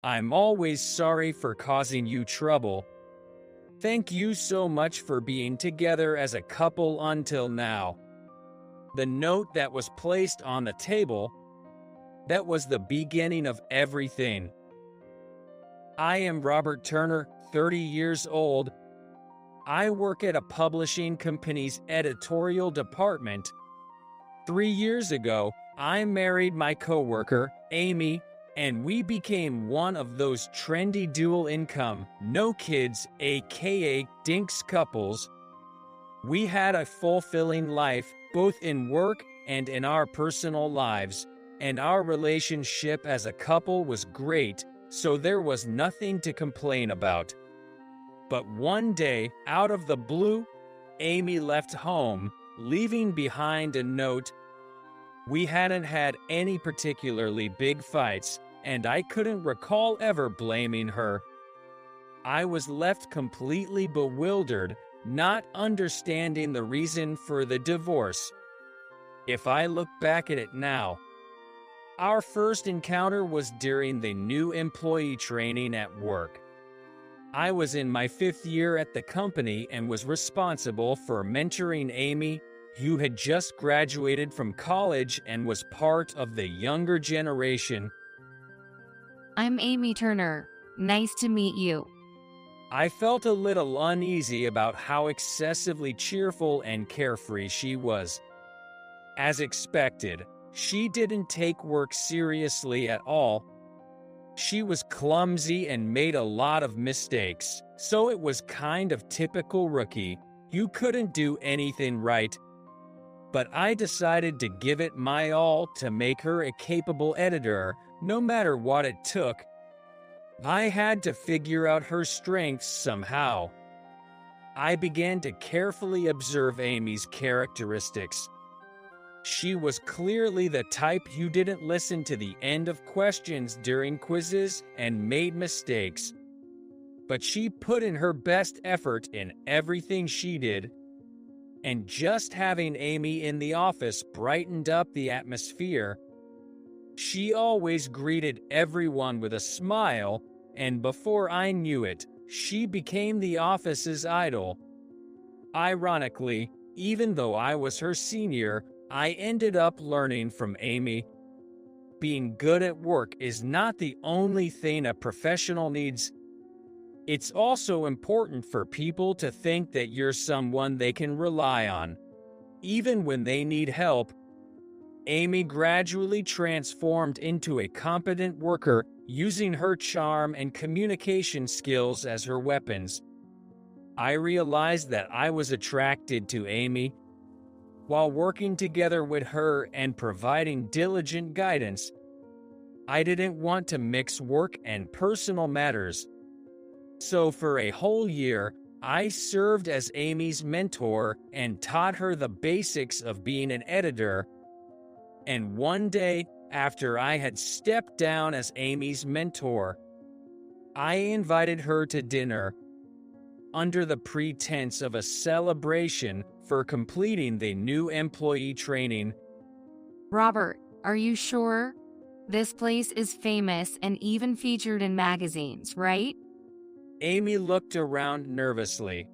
I'm always sorry for causing you trouble. Thank you so much for being together as a couple until now. The note that was placed on the table, that was the beginning of everything. I am Robert Turner, 30 years old. I work at a publishing company's editorial department. 3 years ago, I married my coworker, Amy, and we became one of those trendy dual income, no kids, aka dinks couples. We had a fulfilling life, both in work and in our personal lives, and our relationship as a couple was great, so there was nothing to complain about. But one day, out of the blue, Amy left home, leaving behind a note. We hadn't had any particularly big fights, and I couldn't recall ever blaming her. I was left completely bewildered, not understanding the reason for the divorce. If I look back at it now, our first encounter was during the new employee training at work. I was in my 5th year at the company and was responsible for mentoring Amy, who had just graduated from college and was part of the younger generation. I'm Amy Turner. Nice to meet you. I felt a little uneasy about how excessively cheerful and carefree she was. As expected, she didn't take work seriously at all. She was clumsy and made a lot of mistakes, so it was kind of typical rookie. You couldn't do anything right. But I decided to give it my all to make her a capable editor, no matter what it took. I had to figure out her strengths somehow. I began to carefully observe Amy's characteristics. She was clearly the type who didn't listen to the end of questions during quizzes and made mistakes. But she put in her best effort in everything she did. And just having Amy in the office brightened up the atmosphere. She always greeted everyone with a smile, and before I knew it, she became the office's idol. Ironically, even though I was her senior, I ended up learning from Amy. Being good at work is not the only thing a professional needs. It's also important for people to think that you're someone they can rely on, even when they need help. Amy gradually transformed into a competent worker, using her charm and communication skills as her weapons. I realized that I was attracted to Amy. While working together with her and providing diligent guidance, I didn't want to mix work and personal matters. So for a whole year, I served as Amy's mentor and taught her the basics of being an editor. And one day, after I had stepped down as Amy's mentor, I invited her to dinner, under the pretense of a celebration for completing the new employee training. Robert, are you sure? This place is famous and even featured in magazines, right? Amy looked around nervously.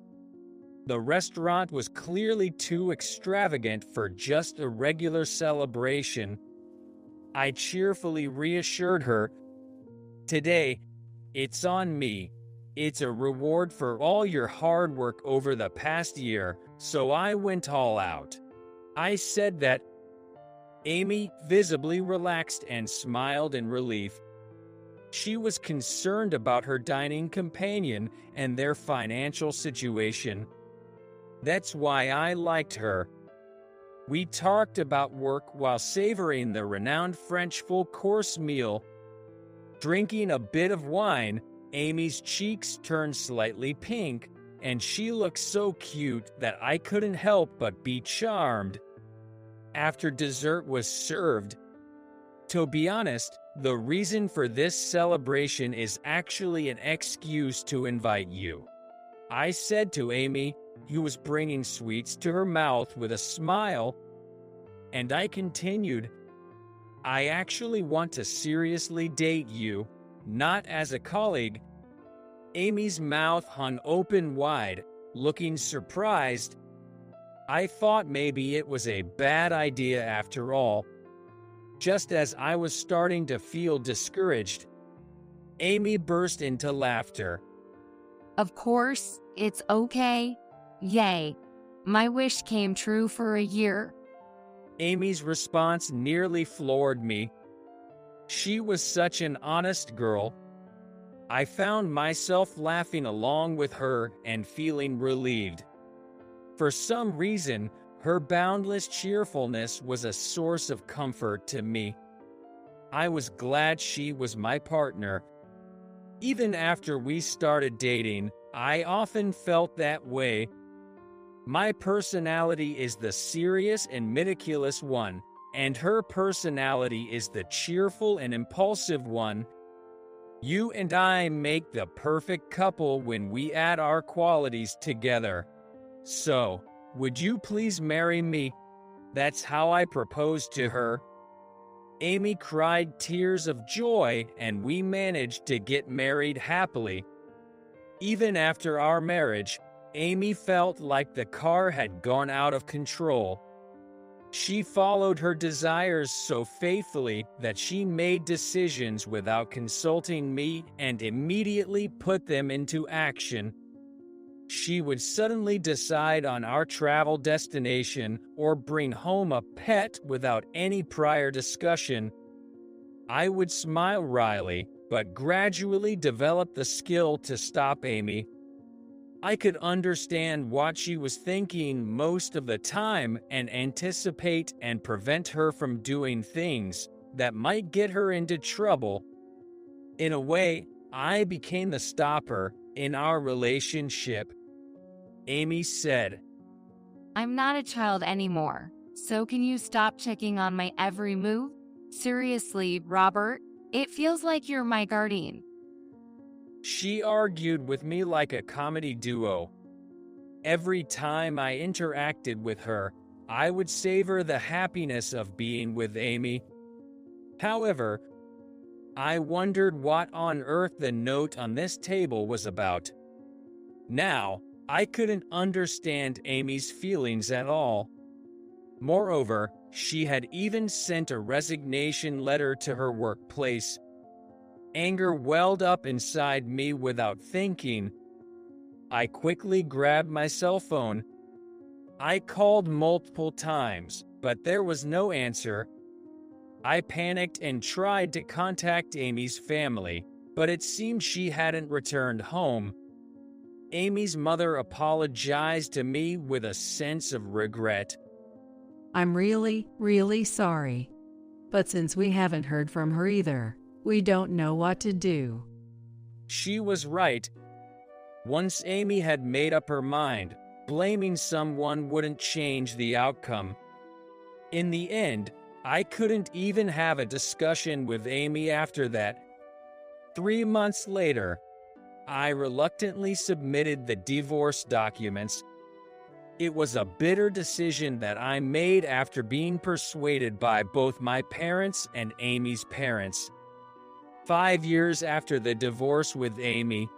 The restaurant was clearly too extravagant for just a regular celebration. I cheerfully reassured her, "Today, it's on me. It's a reward for all your hard work over the past year, so I went all out." I said that. Amy visibly relaxed and smiled in relief. She was concerned about her dining companion and their financial situation. That's why I liked her. We talked about work while savoring the renowned French full-course meal. Drinking a bit of wine, Amy's cheeks turned slightly pink, and she looked so cute that I couldn't help but be charmed. After dessert was served, to be honest, the reason for this celebration is actually an excuse to invite you, I said to Amy, who was bringing sweets to her mouth with a smile. And I continued, "I actually want to seriously date you. not as a colleague. Amy's mouth hung open wide, looking surprised. I thought maybe it was a bad idea after all. Just as I was starting to feel discouraged, Amy burst into laughter. Of course, it's okay. Yay. My wish came true for a year. Amy's response nearly floored me. She was such an honest girl. I found myself laughing along with her and feeling relieved. For some reason, her boundless cheerfulness was a source of comfort to me. I was glad she was my partner. Even after we started dating, I often felt that way. My personality is the serious and meticulous one, and her personality is the cheerful and impulsive one. You and I make the perfect couple when we add our qualities together. So, would you please marry me? That's how I proposed to her. Amy cried tears of joy, and we managed to get married happily. Even after our marriage, Amy felt like the car had gone out of control. She followed her desires so faithfully that she made decisions without consulting me and immediately put them into action. She would suddenly decide on our travel destination or bring home a pet without any prior discussion. I would smile wryly, but gradually develop the skill to stop Amy. I could understand what she was thinking most of the time and anticipate and prevent her from doing things that might get her into trouble. In a way, I became the stopper in our relationship. Amy said, I'm not a child anymore, so can you stop checking on my every move? Seriously, Robert, it feels like you're my guardian. She argued with me like a comedy duo. Every time I interacted with her, I would savor the happiness of being with Amy. However, I wondered what on earth the note on this table was about. Now, I couldn't understand Amy's feelings at all. Moreover, she had even sent a resignation letter to her workplace. Anger welled up inside me without thinking. I quickly grabbed my cell phone. I called multiple times, but there was no answer. I panicked and tried to contact Amy's family, but it seemed she hadn't returned home. Amy's mother apologized to me with a sense of regret. I'm really, really sorry. But since we haven't heard from her either, we don't know what to do. She was right. Once Amy had made up her mind, blaming someone wouldn't change the outcome. In the end, I couldn't even have a discussion with Amy after that. 3 months later, I reluctantly submitted the divorce documents. It was a bitter decision that I made after being persuaded by both my parents and Amy's parents. 5 years after the divorce with Amy,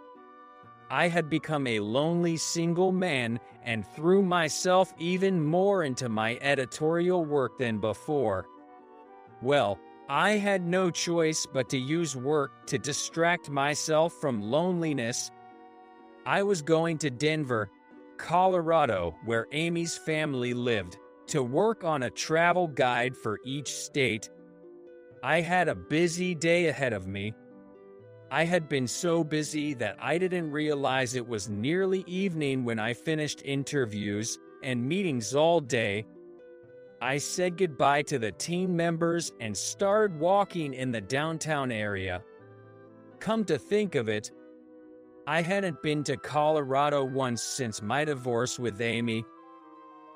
I had become a lonely single man and threw myself even more into my editorial work than before. Well, I had no choice but to use work to distract myself from loneliness. I was going to Denver, Colorado, where Amy's family lived, to work on a travel guide for each state. I had a busy day ahead of me. I had been so busy that I didn't realize it was nearly evening when I finished interviews and meetings all day. I said goodbye to the team members and started walking in the downtown area. Come to think of it, I hadn't been to Colorado once since my divorce with Amy.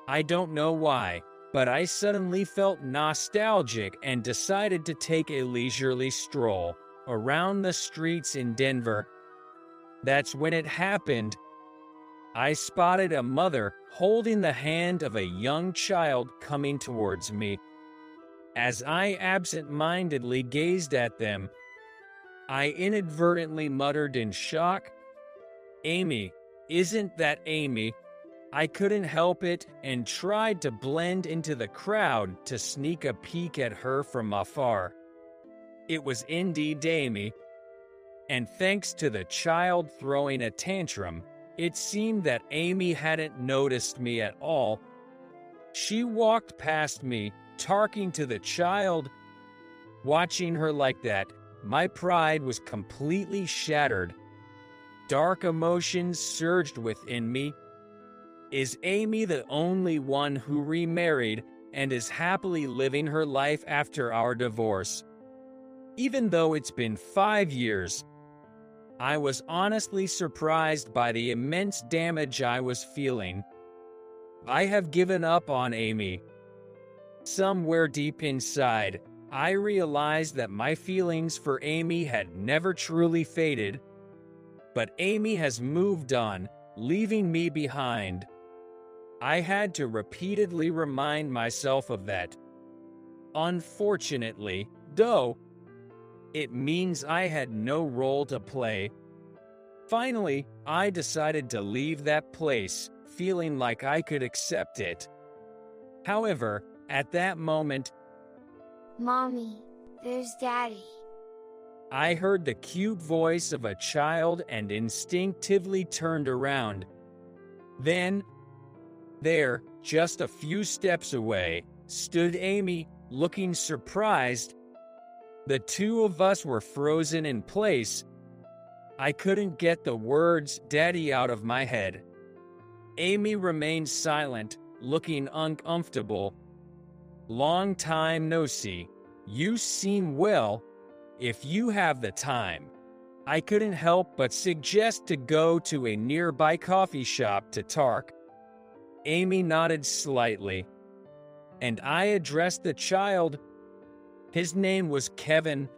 I don't know why, but I suddenly felt nostalgic and decided to take a leisurely stroll around the streets in Denver. That's when it happened. I spotted a mother holding the hand of a young child coming towards me. As I absent-mindedly gazed at them, I inadvertently muttered in shock. Amy, isn't that Amy? I couldn't help it and tried to blend into the crowd to sneak a peek at her from afar. It was indeed Amy, and thanks to the child throwing a tantrum, it seemed that Amy hadn't noticed me at all. She walked past me, talking to the child. Watching her like that, my pride was completely shattered. Dark emotions surged within me. Is Amy the only one who remarried and is happily living her life after our divorce? Even though it's been 5 years, I was honestly surprised by the immense damage I was feeling. I have given up on Amy. Somewhere deep inside, I realized that my feelings for Amy had never truly faded, but Amy has moved on, leaving me behind. I had to repeatedly remind myself of that. Unfortunately, though, it means I had no role to play. Finally, I decided to leave that place, feeling like I could accept it. However, at that moment, Mommy, there's Daddy. I heard the cute voice of a child and instinctively turned around. Then, there, just a few steps away, stood Amy, looking surprised. The two of us were frozen in place. I couldn't get the words "Daddy" out of my head. Amy remained silent, looking uncomfortable. Long time no see. You seem well. If you have the time. I couldn't help but suggest to go to a nearby coffee shop to talk. Amy nodded slightly, and I addressed the child. His name was Kevin.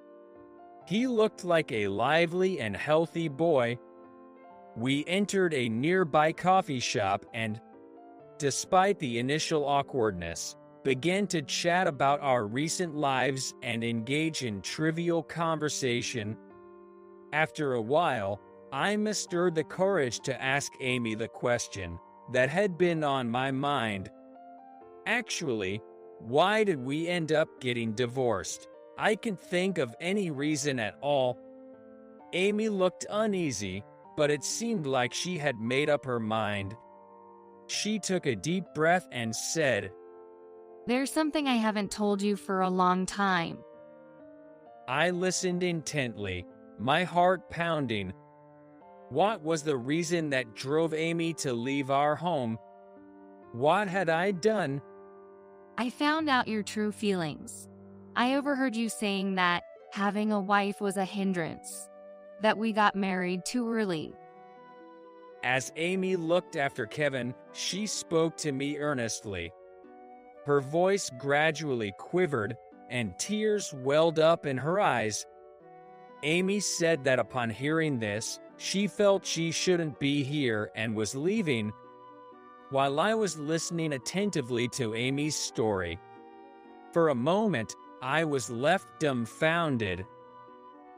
He looked like a lively and healthy boy. We entered a nearby coffee shop and, despite the initial awkwardness, began to chat about our recent lives and engage in trivial conversation. After a while, I mustered the courage to ask Amy the question that had been on my mind. Actually, why did we end up getting divorced? I can think of any reason at all. Amy looked uneasy, but it seemed like she had made up her mind. She took a deep breath and said, There's something I haven't told you for a long time. I listened intently, my heart pounding. What was the reason that drove Amy to leave our home? What had I done? I found out your true feelings. I overheard you saying that having a wife was a hindrance, that we got married too early. As Amy looked after Kevin, she spoke to me earnestly. Her voice gradually quivered, and tears welled up in her eyes. Amy said that upon hearing this, she felt she shouldn't be here and was leaving. While I was listening attentively to Amy's story, for a moment, I was left dumbfounded.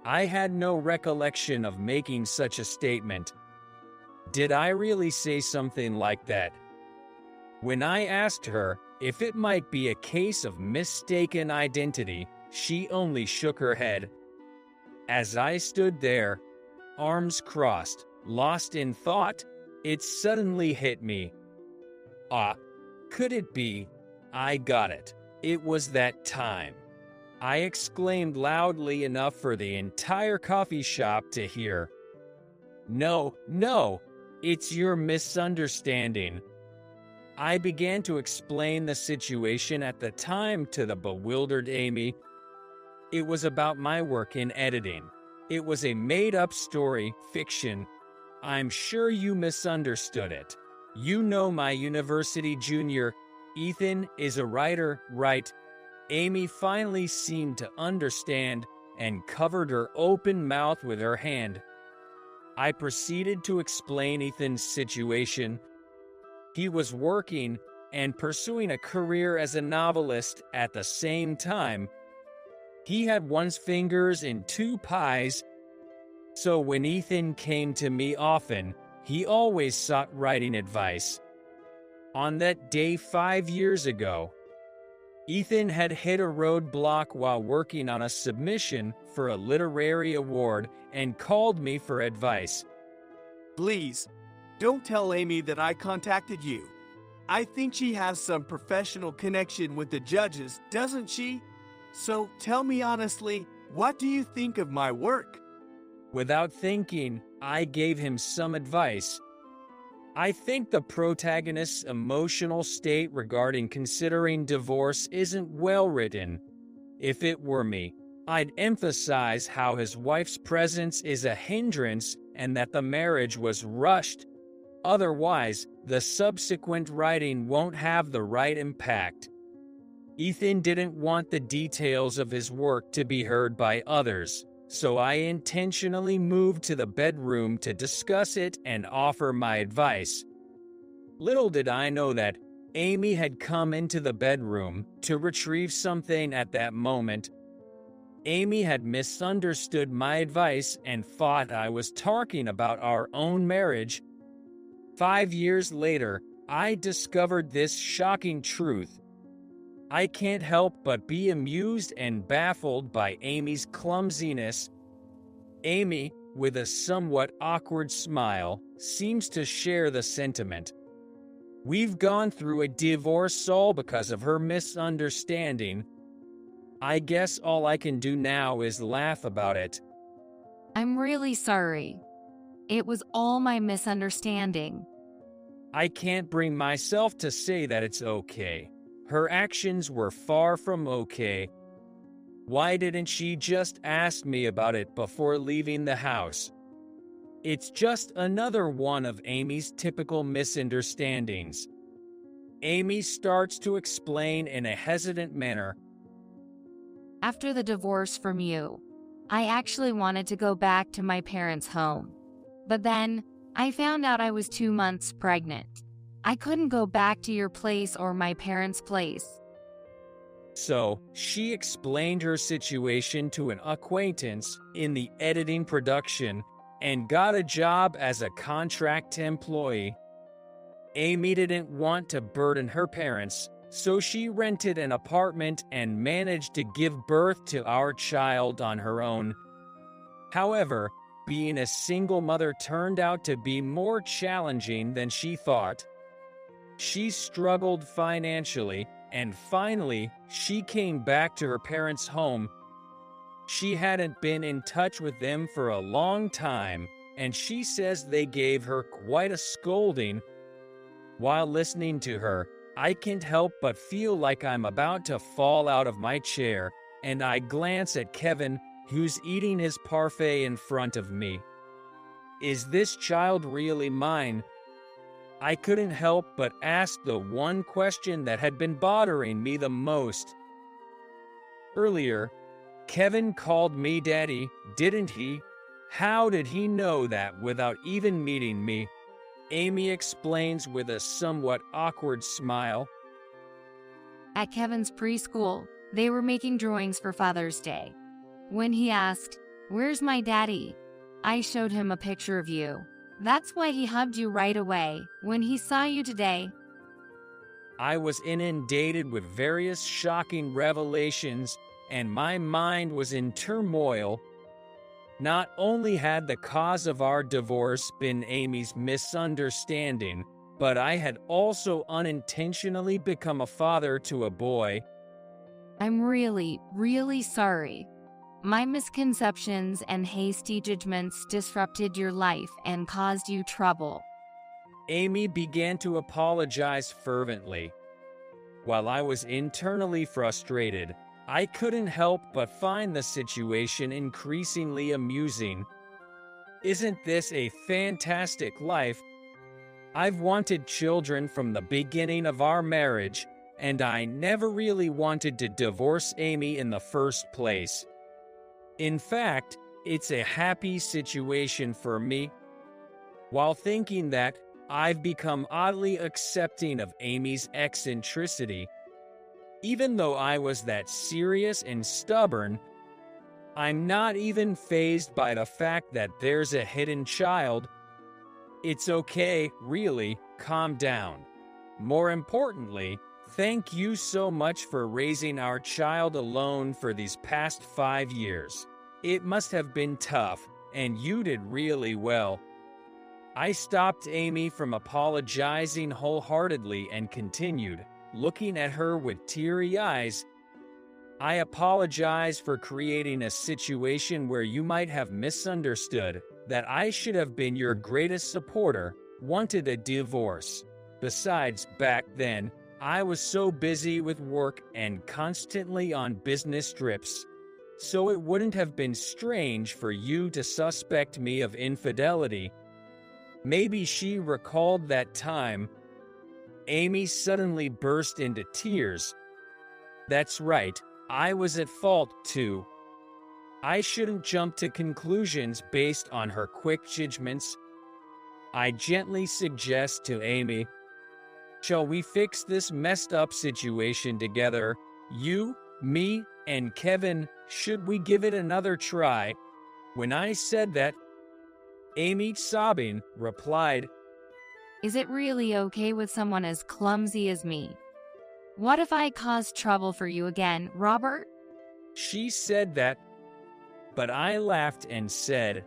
I had no recollection of making such a statement. Did I really say something like that? When I asked her if it might be a case of mistaken identity, she only shook her head. As I stood there, arms crossed, lost in thought, it suddenly hit me. Could it be? I got it. It was that time. I exclaimed loudly enough for the entire coffee shop to hear. No, it's your misunderstanding. I began to explain the situation at the time to the bewildered Amy. It was about my work in editing. It was a made-up story, fiction. I'm sure you misunderstood it. You know my university junior, Ethan, is a writer, right? Amy finally seemed to understand and covered her open mouth with her hand. I proceeded to explain Ethan's situation. He was working and pursuing a career as a novelist at the same time. He had one's fingers in two pies, So when Ethan came to me often, he always sought writing advice. On that day 5 years ago, Ethan had hit a roadblock while working on a submission for a literary award and called me for advice. Please, don't tell Amy that I contacted you. I think she has some professional connection with the judges, doesn't she? So tell me honestly, what do you think of my work? Without thinking, I gave him some advice. I think the protagonist's emotional state regarding considering divorce isn't well written. If it were me, I'd emphasize how his wife's presence is a hindrance and that the marriage was rushed. Otherwise, the subsequent writing won't have the right impact. Ethan didn't want the details of his work to be heard by others, so I intentionally moved to the bedroom to discuss it and offer my advice. Little did I know that Amy had come into the bedroom to retrieve something at that moment. Amy had misunderstood my advice and thought I was talking about our own marriage. 5 years later, I discovered this shocking truth. I can't help but be amused and baffled by Amy's clumsiness. Amy, with a somewhat awkward smile, seems to share the sentiment. We've gone through a divorce all because of her misunderstanding. I guess all I can do now is laugh about it. I'm really sorry. It was all my misunderstanding. I can't bring myself to say that it's okay. Her actions were far from okay. Why didn't she just ask me about it before leaving the house? It's just another one of Amy's typical misunderstandings. Amy starts to explain in a hesitant manner. After the divorce from you, I actually wanted to go back to my parents' home. But then, I found out I was 2 months pregnant. I couldn't go back to your place or my parents' place. So, she explained her situation to an acquaintance in the editing production and got a job as a contract employee. Amy didn't want to burden her parents, so she rented an apartment and managed to give birth to our child on her own. However, being a single mother turned out to be more challenging than she thought. She struggled financially, and finally, she came back to her parents' home. She hadn't been in touch with them for a long time, and she says they gave her quite a scolding. While listening to her, I can't help but feel like I'm about to fall out of my chair, and I glance at Kevin, who's eating his parfait in front of me. Is this child really mine? I couldn't help but ask the one question that had been bothering me the most. Earlier, Kevin called me Daddy, didn't he? How did he know that without even meeting me? Amy explains with a somewhat awkward smile. At Kevin's preschool, they were making drawings for Father's Day. When he asked, "Where's my daddy?" I showed him a picture of you. That's why he hugged you right away when he saw you today. I was inundated with various shocking revelations, and my mind was in turmoil. Not only had the cause of our divorce been Amy's misunderstanding, but I had also unintentionally become a father to a boy. I'm really, really sorry. My misconceptions and hasty judgments disrupted your life and caused you trouble. Amy began to apologize fervently. While I was internally frustrated, I couldn't help but find the situation increasingly amusing. Isn't this a fantastic life? I've wanted children from the beginning of our marriage, and I never really wanted to divorce Amy in the first place. In fact, it's a happy situation for me. While thinking that, I've become oddly accepting of Amy's eccentricity. Even though I was that serious and stubborn, I'm not even fazed by the fact that there's a hidden child. It's okay, really, calm down. More importantly, thank you so much for raising our child alone for these past 5 years. It must have been tough, and you did really well. I stopped Amy from apologizing wholeheartedly and continued, looking at her with teary eyes. I apologize for creating a situation where you might have misunderstood that I should have been your greatest supporter, wanted a divorce. Besides, back then, I was so busy with work and constantly on business trips. So it wouldn't have been strange for you to suspect me of infidelity. Maybe she recalled that time. Amy suddenly burst into tears. That's right, I was at fault too. I shouldn't jump to conclusions based on her quick judgments. I gently suggest to Amy, shall we fix this messed up situation together? You, me, and Kevin, should we give it another try? When I said that, Amy, sobbing, replied, Is it really okay with someone as clumsy as me? What if I cause trouble for you again, Robert? She said that, but I laughed and said,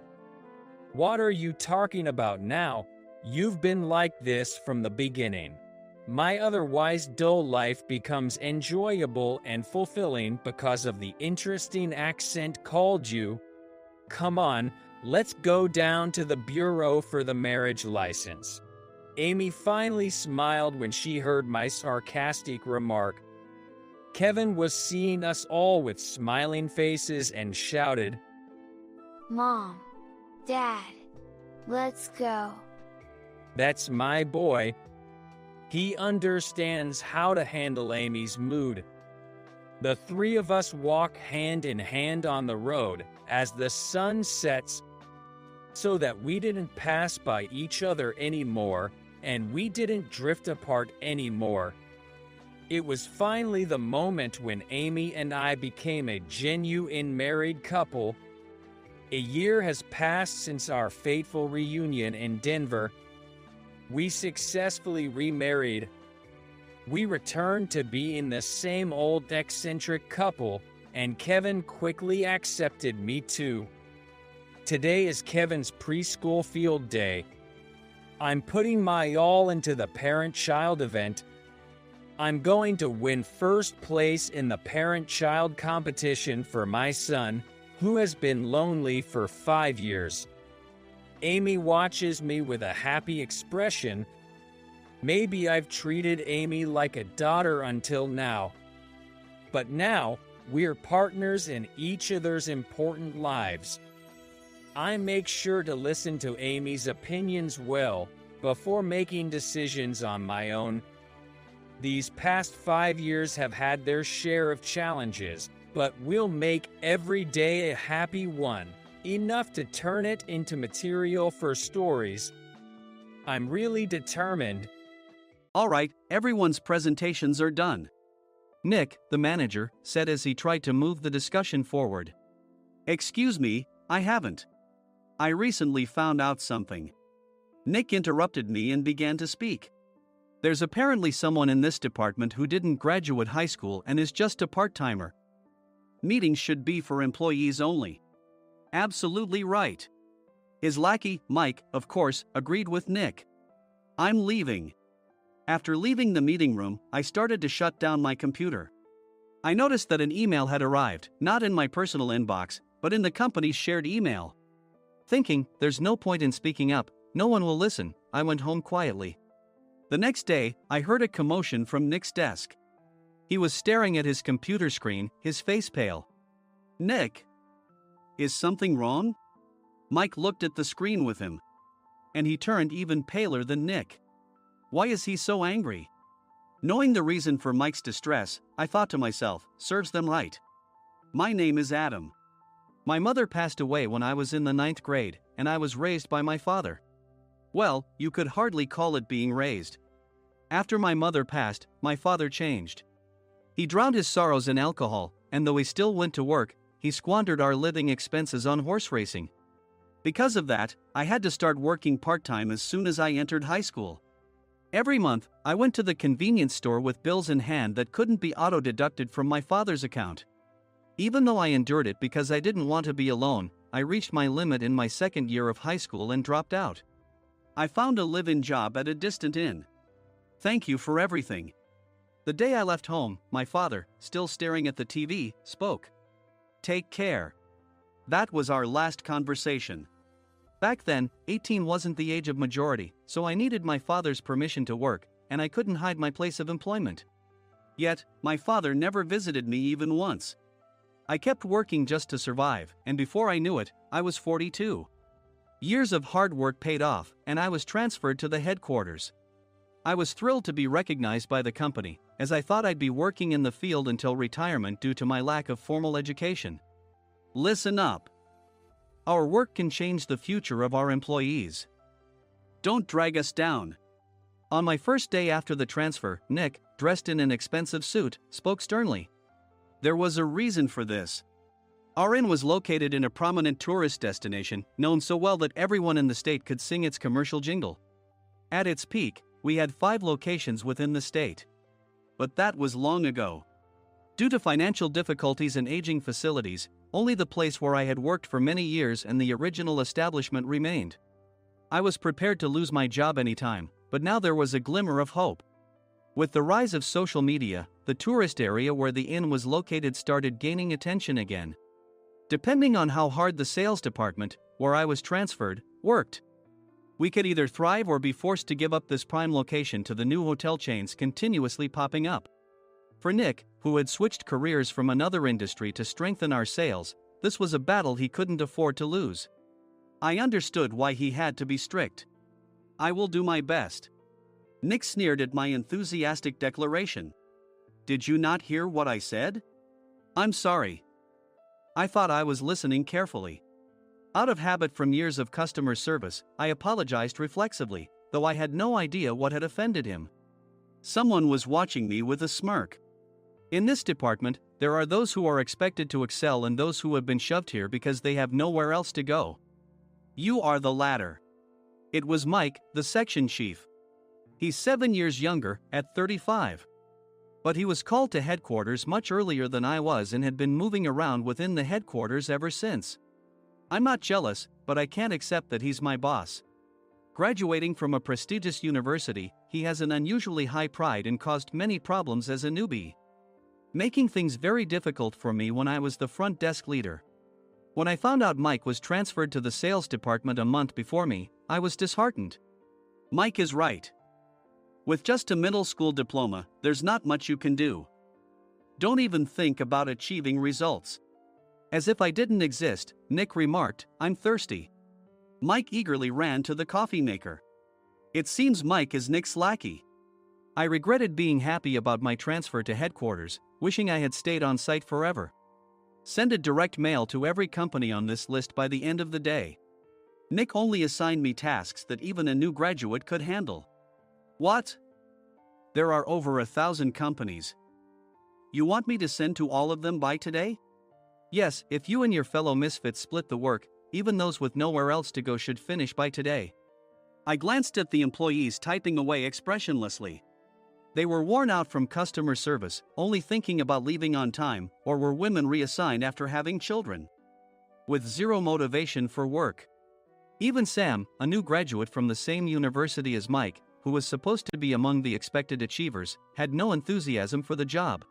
What are you talking about now? You've been like this from the beginning. My otherwise dull life becomes enjoyable and fulfilling because of the interesting accent called you. Come on, let's go down to the bureau for the marriage license. Amy finally smiled when she heard my sarcastic remark. Kevin was seeing us all with smiling faces and shouted, Mom, Dad, let's go. That's my boy. He understands how to handle Amy's mood. The three of us walk hand in hand on the road as the sun sets, so that we didn't pass by each other anymore and we didn't drift apart anymore. It was finally the moment when Amy and I became a genuine married couple. A year has passed since our fateful reunion in Denver. We successfully remarried. We returned to being the same old eccentric couple, and Kevin quickly accepted me too. Today is Kevin's preschool field day. I'm putting my all into the parent-child event. I'm going to win first place in the parent-child competition for my son, who has been lonely for 5 years. Amy watches me with a happy expression. Maybe I've treated Amy like a daughter until now. But now, we're partners in each other's important lives. I make sure to listen to Amy's opinions well before making decisions on my own. These past 5 years have had their share of challenges, but we'll make every day a happy one, enough to turn it into material for stories. I'm really determined. All right, everyone's presentations are done. Nick, the manager, said as he tried to move the discussion forward. Excuse me, I haven't. I recently found out something. Nick interrupted me and began to speak. There's apparently someone in this department who didn't graduate high school and is just a part-timer. Meetings should be for employees only. Absolutely right. His lackey, Mike, of course, agreed with Nick. I'm leaving. After leaving the meeting room, I started to shut down my computer. I noticed that an email had arrived, not in my personal inbox, but in the company's shared email. Thinking, there's no point in speaking up, no one will listen, I went home quietly. The next day, I heard a commotion from Nick's desk. He was staring at his computer screen, his face pale. Nick? Is something wrong? Mike looked at the screen with him. And he turned even paler than Nick. Why is he so angry? Knowing the reason for Mike's distress, I thought to myself, serves them right. My name is Adam. My mother passed away when I was in the 9th grade, and I was raised by my father. Well, you could hardly call it being raised. After my mother passed, my father changed. He drowned his sorrows in alcohol, and though he still went to work, he squandered our living expenses on horse racing. Because of that, I had to start working part-time as soon as I entered high school. Every month, I went to the convenience store with bills in hand that couldn't be auto-deducted from my father's account. Even though I endured it because I didn't want to be alone, I reached my limit in my second year of high school and dropped out. I found a live-in job at a distant inn. Thank you for everything. The day I left home, my father, still staring at the TV, spoke. Take care. That was our last conversation. Back then, 18 wasn't the age of majority, so I needed my father's permission to work, and I couldn't hide my place of employment. Yet, my father never visited me even once. I kept working just to survive, and before I knew it, I was 42. Years of hard work paid off, and I was transferred to the headquarters. I was thrilled to be recognized by the company, as I thought I'd be working in the field until retirement due to my lack of formal education. Listen up. Our work can change the future of our employees. Don't drag us down. On my first day after the transfer, Nick, dressed in an expensive suit, spoke sternly. There was a reason for this. Our inn was located in a prominent tourist destination, known so well that everyone in the state could sing its commercial jingle. At its peak, we had 5 locations within the state. But that was long ago. Due to financial difficulties and aging facilities, only the place where I had worked for many years and the original establishment remained. I was prepared to lose my job anytime, but now there was a glimmer of hope. With the rise of social media, the tourist area where the inn was located started gaining attention again. Depending on how hard the sales department, where I was transferred, worked, we could either thrive or be forced to give up this prime location to the new hotel chains continuously popping up. For Nick, who had switched careers from another industry to strengthen our sales, this was a battle he couldn't afford to lose. I understood why he had to be strict. I will do my best. Nick sneered at my enthusiastic declaration. Did you not hear what I said? I'm sorry. I thought I was listening carefully. Out of habit from years of customer service, I apologized reflexively, though I had no idea what had offended him. Someone was watching me with a smirk. In this department, there are those who are expected to excel and those who have been shoved here because they have nowhere else to go. You are the latter. It was Mike, the section chief. He's 7 years younger, at 35. But he was called to headquarters much earlier than I was and had been moving around within the headquarters ever since. I'm not jealous, but I can't accept that he's my boss. Graduating from a prestigious university, he has an unusually high pride and caused many problems as a newbie, making things very difficult for me when I was the front desk leader. When I found out Mike was transferred to the sales department a month before me, I was disheartened. Mike is right. With just a middle school diploma, there's not much you can do. Don't even think about achieving results. As if I didn't exist, Nick remarked, I'm thirsty. Mike eagerly ran to the coffee maker. It seems Mike is Nick's lackey. I regretted being happy about my transfer to headquarters, wishing I had stayed on site forever. Send a direct mail to every company on this list by the end of the day. Nick only assigned me tasks that even a new graduate could handle. What? There are over 1,000 companies. You want me to send to all of them by today? Yes, if you and your fellow misfits split the work, even those with nowhere else to go should finish by today. I glanced at the employees typing away expressionlessly. They were worn out from customer service, only thinking about leaving on time, or were women reassigned after having children, with zero motivation for work. Even Sam, a new graduate from the same university as Mike, who was supposed to be among the expected achievers, had no enthusiasm for the job,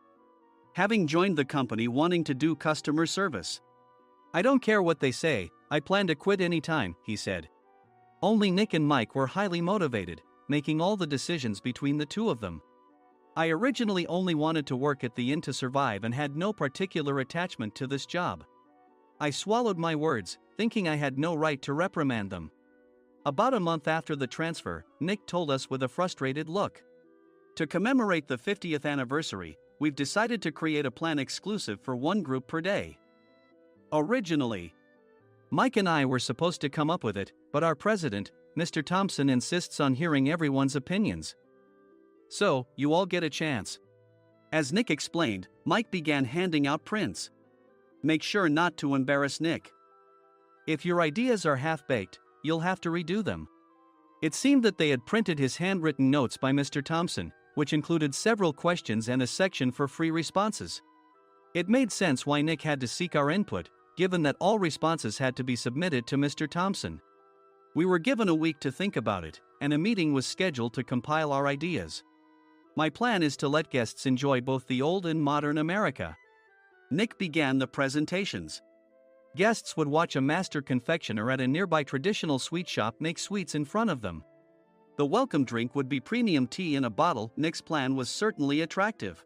having joined the company wanting to do customer service. I don't care what they say, I plan to quit anytime, he said. Only Nick and Mike were highly motivated, making all the decisions between the two of them. I originally only wanted to work at the inn to survive and had no particular attachment to this job. I swallowed my words, thinking I had no right to reprimand them. About a month after the transfer, Nick told us with a frustrated look. To commemorate the 50th anniversary, we've decided to create a plan exclusive for one group per day. Originally, Mike and I were supposed to come up with it, but our president, Mr. Thompson, insists on hearing everyone's opinions. So, you all get a chance. As Nick explained, Mike began handing out prints. Make sure not to embarrass Nick. If your ideas are half-baked, you'll have to redo them. It seemed that they had printed his handwritten notes by Mr. Thompson, which included several questions and a section for free responses. It made sense why Nick had to seek our input, given that all responses had to be submitted to Mr. Thompson. We were given a week to think about it, and a meeting was scheduled to compile our ideas. My plan is to let guests enjoy both the old and modern America. Nick began the presentations. Guests would watch a master confectioner at a nearby traditional sweet shop make sweets in front of them. The welcome drink would be premium tea in a bottle. Nick's plan was certainly attractive.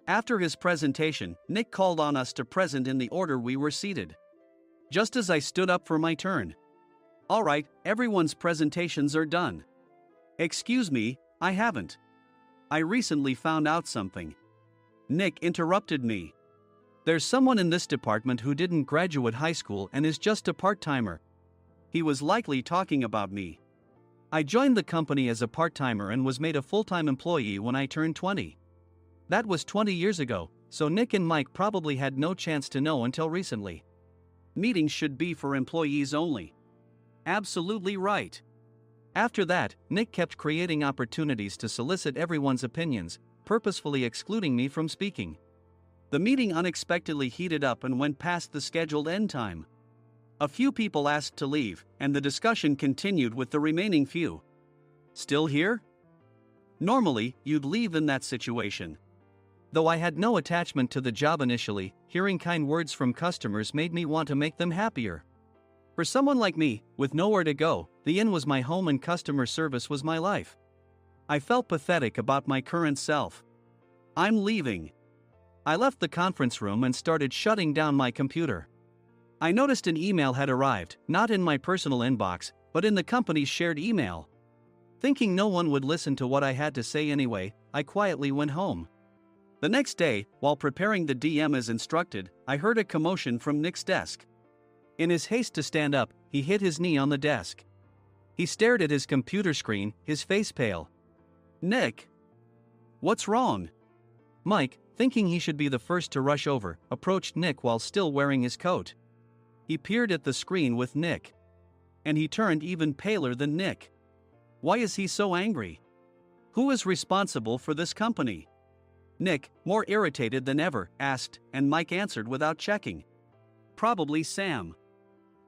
After his presentation, Nick called on us to present in the order we were seated. Just as I stood up for my turn. All right, everyone's presentations are done. Excuse me, I haven't. I recently found out something. Nick interrupted me. There's someone in this department who didn't graduate high school and is just a part-timer. He was likely talking about me. I joined the company as a part-timer and was made a full-time employee when I turned 20. That was 20 years ago, so Nick and Mike probably had no chance to know until recently. Meetings should be for employees only. Absolutely right. After that, Nick kept creating opportunities to solicit everyone's opinions, purposefully excluding me from speaking. The meeting unexpectedly heated up and went past the scheduled end time. A few people asked to leave, and the discussion continued with the remaining few. Still here? Normally, you'd leave in that situation. Though I had no attachment to the job initially, hearing kind words from customers made me want to make them happier. For someone like me, with nowhere to go, the inn was my home and customer service was my life. I felt pathetic about my current self. I'm leaving. I left the conference room and started shutting down my computer. I noticed an email had arrived, not in my personal inbox, but in the company's shared email. Thinking no one would listen to what I had to say anyway, I quietly went home. The next day, while preparing the DM as instructed, I heard a commotion from Nick's desk. In his haste to stand up, he hit his knee on the desk. He stared at his computer screen, his face pale. Nick! What's wrong? Mike, thinking he should be the first to rush over, approached Nick while still wearing his coat. He peered at the screen with Nick. And he turned even paler than Nick. Why is he so angry? Who is responsible for this company? Nick, more irritated than ever, asked, and Mike answered without checking. Probably Sam.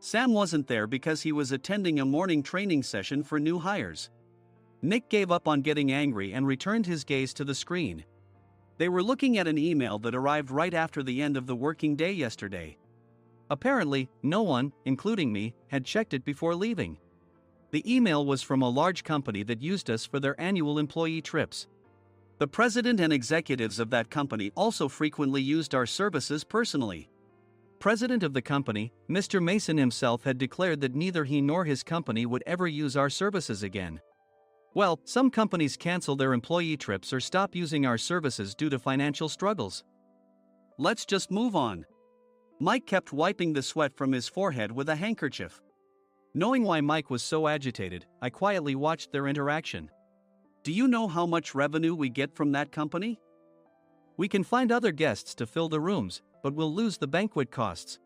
Sam wasn't there because he was attending a morning training session for new hires. Nick gave up on getting angry and returned his gaze to the screen. They were looking at an email that arrived right after the end of the working day yesterday. Apparently, no one, including me, had checked it before leaving. The email was from a large company that used us for their annual employee trips. The president and executives of that company also frequently used our services personally. President of the company, Mr. Mason himself had declared that neither he nor his company would ever use our services again. Well, some companies cancel their employee trips or stop using our services due to financial struggles. Let's just move on. Mike kept wiping the sweat from his forehead with a handkerchief. Knowing why Mike was so agitated, I quietly watched their interaction. Do you know how much revenue we get from that company? We can find other guests to fill the rooms, but we'll lose the banquet costs,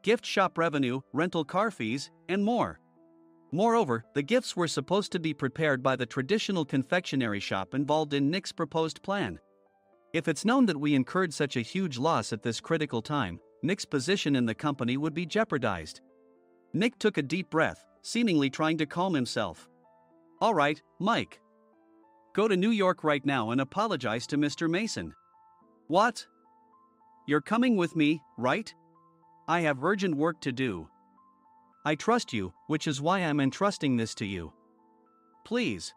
gift shop revenue, rental car fees, and more. Moreover, the gifts were supposed to be prepared by the traditional confectionery shop involved in Nick's proposed plan. If it's known that we incurred such a huge loss at this critical time, Nick's position in the company would be jeopardized. Nick took a deep breath, seemingly trying to calm himself. All right, Mike. Go to New York right now and apologize to Mr. Mason. What? You're coming with me, right? I have urgent work to do. I trust you, which is why I'm entrusting this to you. Please.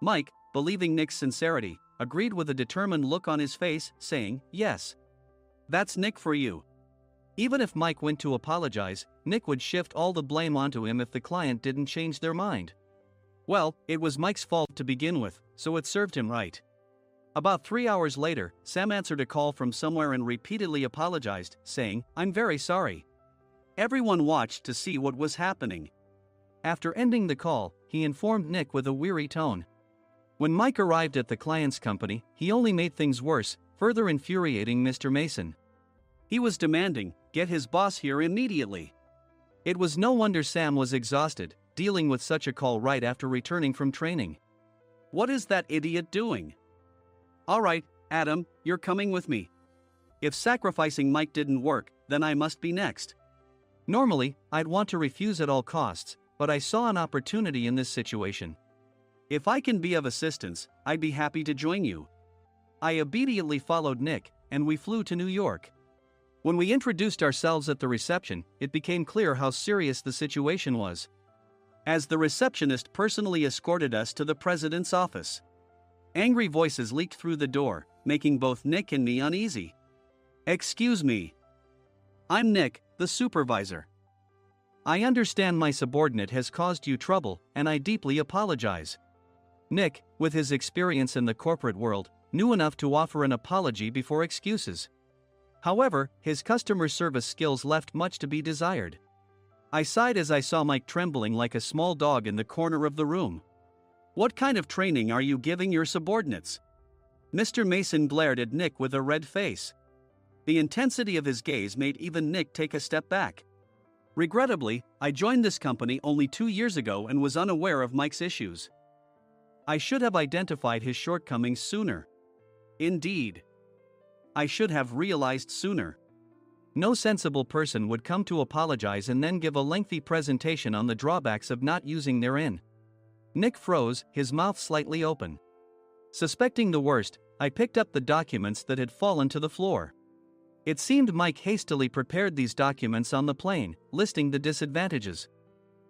Mike, believing Nick's sincerity, agreed with a determined look on his face, saying, yes. That's Nick for you. Even if Mike went to apologize, Nick would shift all the blame onto him if the client didn't change their mind. Well, it was Mike's fault to begin with, so it served him right. About 3 hours later, Sam answered a call from somewhere and repeatedly apologized, saying, I'm very sorry. Everyone watched to see what was happening. After ending the call, he informed Nick with a weary tone. When Mike arrived at the client's company, he only made things worse, further infuriating Mr. Mason. He was demanding, "Get his boss here immediately." It was no wonder Sam was exhausted, dealing with such a call right after returning from training. What is that idiot doing? All right, Adam, you're coming with me. If sacrificing Mike didn't work, then I must be next. Normally, I'd want to refuse at all costs, but I saw an opportunity in this situation. If I can be of assistance, I'd be happy to join you. I obediently followed Nick, and we flew to New York. When we introduced ourselves at the reception, it became clear how serious the situation was, as the receptionist personally escorted us to the president's office. Angry voices leaked through the door, making both Nick and me uneasy. "Excuse me. I'm Nick, the supervisor. I understand my subordinate has caused you trouble, and I deeply apologize." Nick, with his experience in the corporate world, knew enough to offer an apology before excuses. However, his customer service skills left much to be desired. I sighed as I saw Mike trembling like a small dog in the corner of the room. "What kind of training are you giving your subordinates?" Mr. Mason glared at Nick with a red face. The intensity of his gaze made even Nick take a step back. Regrettably, I joined this company only 2 years ago and was unaware of Mike's issues. I should have identified his shortcomings sooner. Indeed, I should have realized sooner. No sensible person would come to apologize and then give a lengthy presentation on the drawbacks of not using their in. Nick froze, his mouth slightly open. Suspecting the worst, I picked up the documents that had fallen to the floor. It seemed Mike hastily prepared these documents on the plane, listing the disadvantages.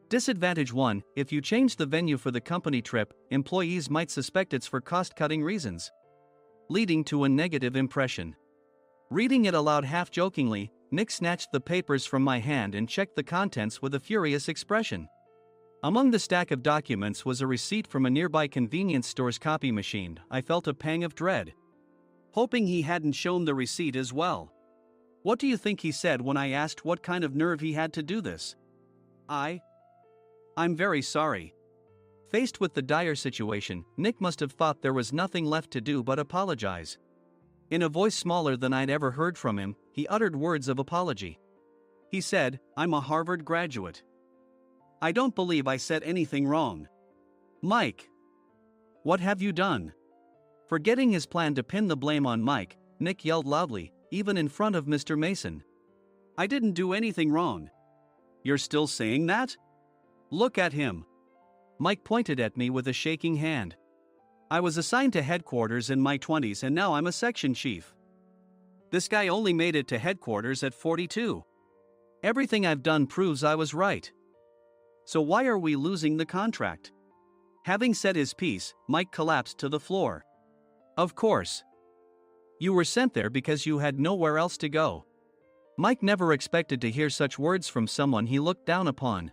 Disadvantage 1: if you change the venue for the company trip, employees might suspect it's for cost-cutting reasons, leading to a negative impression. Reading it aloud half-jokingly, Nick snatched the papers from my hand and checked the contents with a furious expression. Among the stack of documents was a receipt from a nearby convenience store's copy machine. I felt a pang of dread, hoping he hadn't shown the receipt as well. What do you think he said when I asked what kind of nerve he had to do this? I'm very sorry. Faced with the dire situation, Nick must have thought there was nothing left to do but apologize. In a voice smaller than I'd ever heard from him, he uttered words of apology. He said, "I'm a Harvard graduate. I don't believe I said anything wrong." "Mike, what have you done?" Forgetting his plan to pin the blame on Mike, Nick yelled loudly, even in front of Mr. Mason. "I didn't do anything wrong." "You're still saying that? Look at him." Mike pointed at me with a shaking hand. "I was assigned to headquarters in my 20s and now I'm a section chief. This guy only made it to headquarters at 42. Everything I've done proves I was right. So why are we losing the contract?" Having said his piece, Mike collapsed to the floor. "Of course. You were sent there because you had nowhere else to go." Mike never expected to hear such words from someone he looked down upon.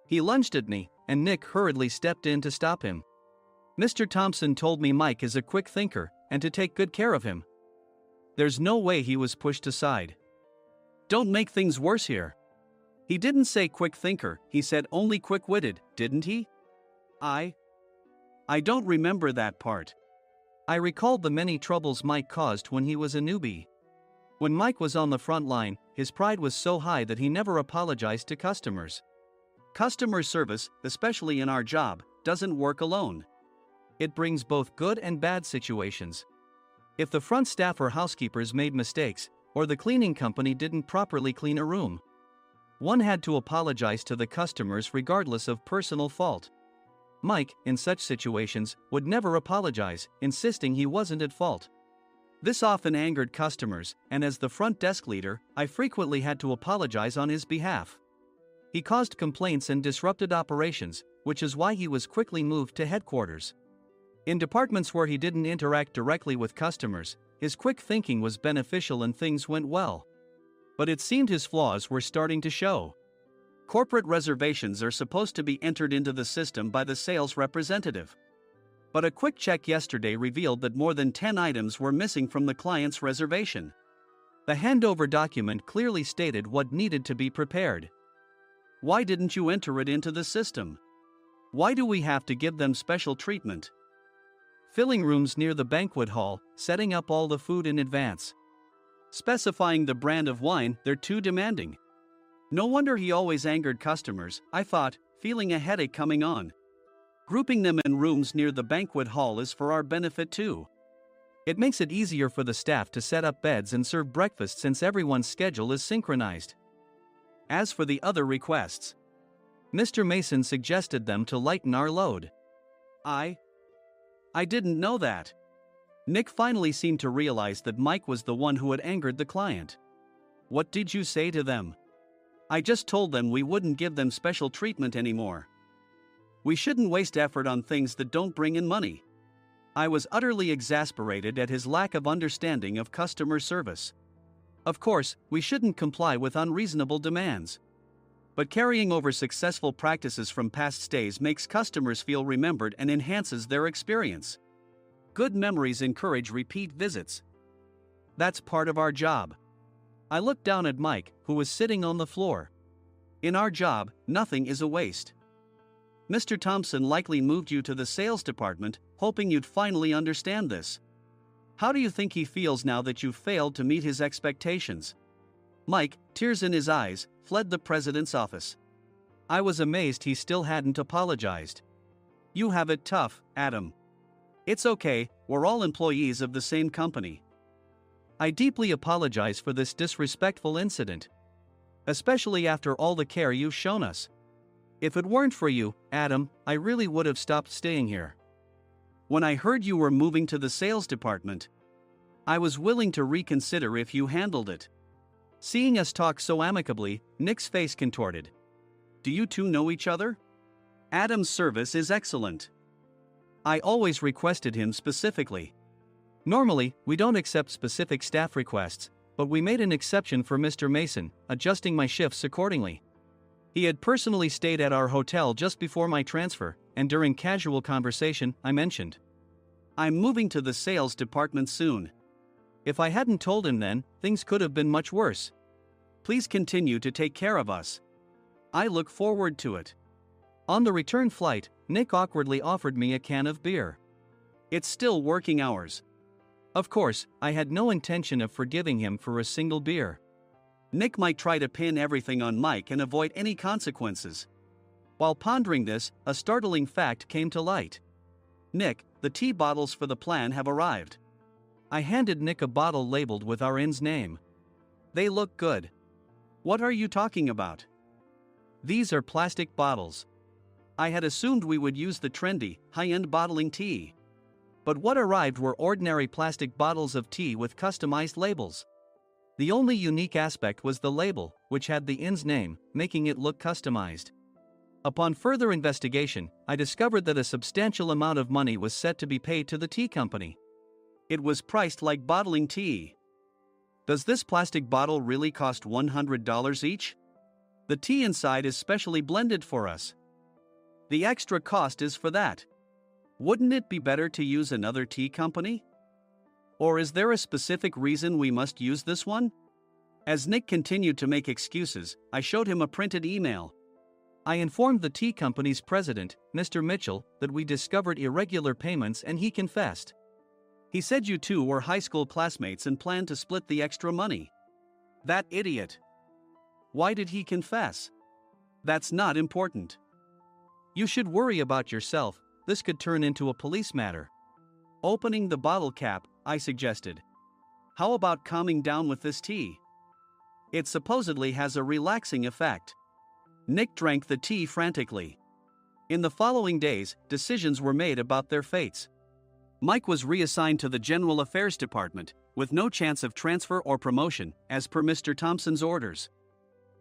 He lunged at me, and Nick hurriedly stepped in to stop him. "Mr. Thompson told me Mike is a quick thinker, and to take good care of him." There's no way he was pushed aside. "Don't make things worse here." "He didn't say quick thinker, he said only quick-witted, didn't he?" I don't remember that part." I recalled the many troubles Mike caused when he was a newbie. When Mike was on the front line, his pride was so high that he never apologized to customers. Customer service, especially in our job, doesn't work alone. It brings both good and bad situations. If the front staff or housekeepers made mistakes, or the cleaning company didn't properly clean a room, one had to apologize to the customers regardless of personal fault. Mike, in such situations, would never apologize, insisting he wasn't at fault. This often angered customers, and as the front desk leader, I frequently had to apologize on his behalf. He caused complaints and disrupted operations, which is why he was quickly moved to headquarters. In departments where he didn't interact directly with customers, his quick thinking was beneficial and things went well. But it seemed his flaws were starting to show. Corporate reservations are supposed to be entered into the system by the sales representative. But a quick check yesterday revealed that more than 10 items were missing from the client's reservation. The handover document clearly stated what needed to be prepared. Why didn't you enter it into the system? Why do we have to give them special treatment? Filling rooms near the banquet hall, setting up all the food in advance. specifying the brand of wine they're too demanding. No wonder he always angered customers, I thought, feeling a headache coming on. Grouping them in rooms near the banquet hall is for our benefit too. It makes it easier for the staff to set up beds and serve breakfast since everyone's schedule is synchronized. As for the other requests, Mr. Mason suggested them to lighten our load. I didn't know that. Nick finally seemed to realize that Mike was the one who had angered the client. What did you say to them? I just told them we wouldn't give them special treatment anymore. We shouldn't waste effort on things that don't bring in money. I was utterly exasperated at his lack of understanding of customer service. Of course, we shouldn't comply with unreasonable demands. But carrying over successful practices from past stays makes customers feel remembered and enhances their experience. Good memories encourage repeat visits. That's part of our job. I looked down at Mike, who was sitting on the floor. In our job, nothing is a waste. Mr. Thompson likely moved you to the sales department, hoping you'd finally understand this. How do you think he feels now that you've failed to meet his expectations? Mike, tears in his eyes, fled the president's office. I was amazed he still hadn't apologized. You have it tough, Adam. It's okay, we're all employees of the same company. I deeply apologize for this disrespectful incident. Especially after all the care you've shown us. If it weren't for you, Adam, I really would have stopped staying here. When I heard you were moving to the sales department, I was willing to reconsider if you handled it. Seeing us talk so amicably, Nick's face contorted. Do you two know each other? Adam's service is excellent. I always requested him specifically. Normally, we don't accept specific staff requests, but we made an exception for Mr. Mason, adjusting my shifts accordingly. He had personally stayed at our hotel just before my transfer, and during casual conversation, I mentioned, I'm moving to the sales department soon. If I hadn't told him then, things could have been much worse. Please continue to take care of us. I look forward to it. On the return flight, Nick awkwardly offered me a can of beer. It's still working hours. Of course, I had no intention of forgiving him for a single beer. Nick might try to pin everything on Mike and avoid any consequences. While pondering this, a startling fact came to light. Nick, the tea bottles for the plan have arrived. I handed Nick a bottle labeled with our inn's name. They look good. What are you talking about? These are plastic bottles. I had assumed we would use the trendy, high-end bottling tea. But what arrived were ordinary plastic bottles of tea with customized labels. The only unique aspect was the label, which had the inn's name, making it look customized. Upon further investigation, I discovered that a substantial amount of money was set to be paid to the tea company. It was priced like bottling tea. Does this plastic bottle really cost $100 each? The tea inside is specially blended for us. The extra cost is for that. Wouldn't it be better to use another tea company? Or is there a specific reason we must use this one? As Nick continued to make excuses, I showed him a printed email. I informed the tea company's president, Mr. Mitchell, that we discovered irregular payments and he confessed. He said you two were high school classmates and planned to split the extra money. That idiot. Why did he confess? That's not important. You should worry about yourself, this could turn into a police matter. Opening the bottle cap, I suggested. How about calming down with this tea? It supposedly has a relaxing effect. Nick drank the tea frantically. In the following days, decisions were made about their fates. Mike was reassigned to the General Affairs Department, with no chance of transfer or promotion, as per Mr. Thompson's orders.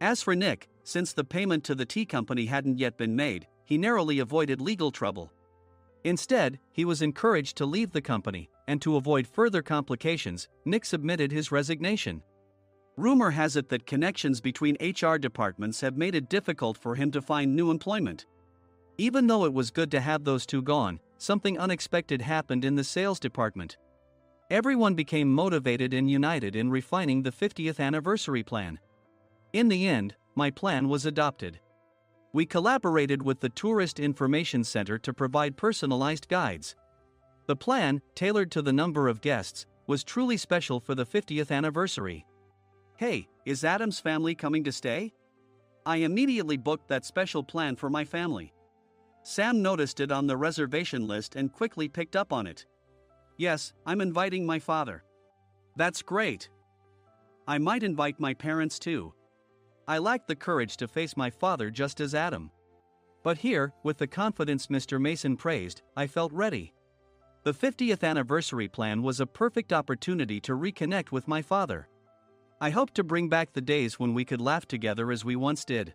As for Nick, since the payment to the tea company hadn't yet been made, he narrowly avoided legal trouble. Instead, he was encouraged to leave the company, and to avoid further complications, Nick submitted his resignation. Rumor has it that connections between HR departments have made it difficult for him to find new employment. Even though it was good to have those two gone, something unexpected happened in the sales department. Everyone became motivated and united in refining the 50th anniversary plan. In the end, my plan was adopted. We collaborated with the Tourist Information Center to provide personalized guides. The plan, tailored to the number of guests, was truly special for the 50th anniversary. Hey, is Adam's family coming to stay? I immediately booked that special plan for my family. Sam noticed it on the reservation list and quickly picked up on it. Yes, I'm inviting my father. That's great. I might invite my parents too. I lacked the courage to face my father just as Adam. But here, with the confidence Mr. Mason praised, I felt ready. The 50th anniversary plan was a perfect opportunity to reconnect with my father. I hope to bring back the days when we could laugh together as we once did.